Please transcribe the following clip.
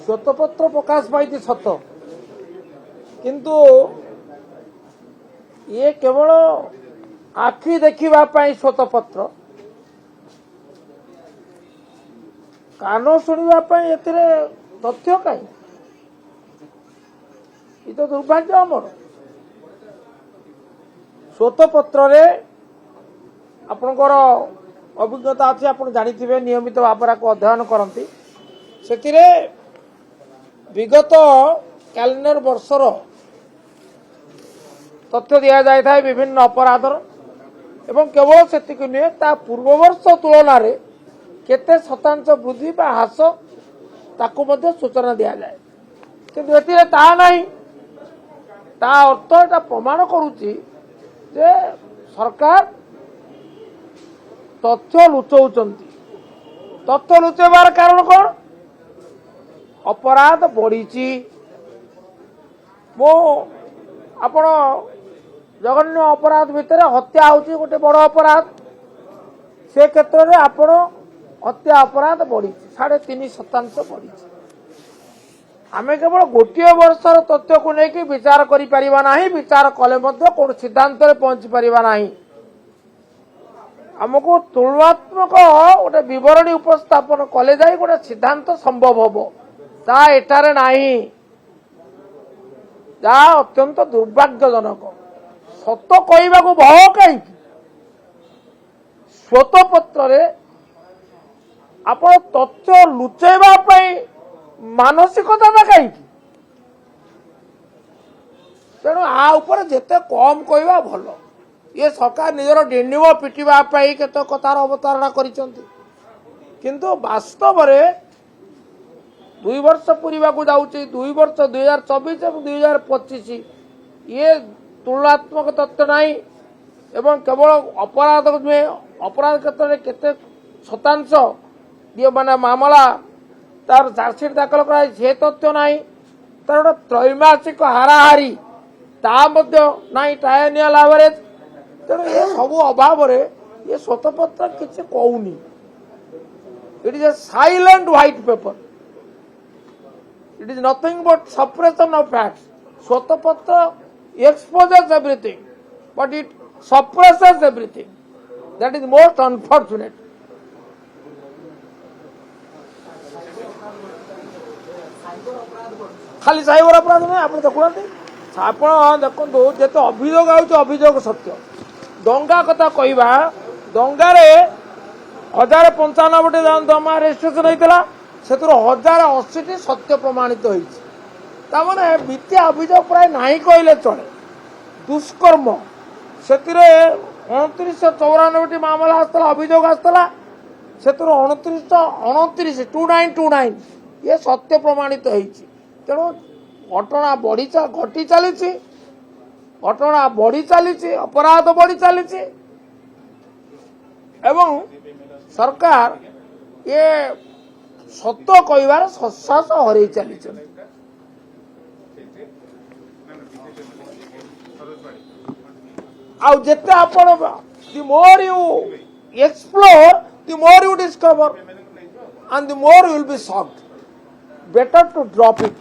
श्वेतपत्र प्रकाश पाई सत किंतु ये केवल आखि देखा श्वेतपत्र कान शुणा तथ्य कहीं ये तो दुर्भाग्य आमर श्वेतपत्र आपणकर अभिज्ञता अच्छी आप जानी नियमित भाव को अध्ययन करती से विगत कैलेंडर वर्षर तथ्य दि जाए विभिन्न अपराधर एवं केवल से नुहे ता पूर्व वर्ष तुलन में केते शतांश वृद्धि बा ह्रास ताकू मध्य सूचना दि जाए किंतु एतिरे ता नहीं ता अर्थ एटा प्रमाण करुच्ची जे सरकार तथ्य लुचौचंती तथ्य लुचेबार कारण कौन अपराध बढ़ी मो आपण जघन्य अपराध भितर हत्या होची गोटे बड़ अपराध से क्षेत्र में आपण हत्या अपराध बढ़ी 3.5% बढ़ी आमे केवल गोटे वर्षर तथ्य को लेकिन विचार करि परिबा नाही विचार कले मध्य कोन सिद्धांत रे पहुंची परिबा नाही हमको तुलनात्मक गोटे विवरणी उपस्थापन कले जाई गोटे सिद्धांत संभव हबो ता एटारे नाही जा अत्यंत दुर्भाग्यजनक सत कहवा को भय कहीं श्वेतपत्र रे आपण तथ्य लुचेबा मानसिकता कहीं तेणु आ ऊपर जेते कम कहवा भल ये सरकार निजर डिंडिम पिटिबा केते कथार अवतारणा करिसंती किंतु वास्तव रे 2 वर्ष पूरीबा को जाउची 2 वर्ष 2024 और 2025 ये तुलनात्मक तथ्य नहीं एवं केवल अपराध नुहे अपराध क्षेत्र में केते शतांश ये माने मामला तार चार्जसीट दाखल कराई से तथ्य नहीं तार गोटे त्रैमासिक हाराहारी ता मध्य नहीं ट्रायनियल एवरेज तेणु ये सब अभाव ये श्वेतपत्र किसी कहूनी it is a silent white paper it is nothing but suppression of facts श्वेतपत्र exposes everything but it suppresses everything that is most unfortunate खाली साइबर अपराध नहीं आप देखते जिते अभियोग अभियोग सत्य दंगा कथा कहवा दंगार 1095 जमा रेजिस्ट्रेशन होता से 1080 सत्य प्रमाणित होती तामाने मिथ्या अभियोग प्राय नहीं कहले चले दुष्कर्म से 2994 मामला आसला अभियोग आसला से 2929 ये सत्य प्रमाणित होती तेणु घटना घटी चली घटना बढ़ी चली अपराध बढ़ी चली एवं सरकार ये सत्य कहबार सत्साहस हरई चली आउ जेते आपण the more you explore the more you discover and the more you will be shocked better to drop it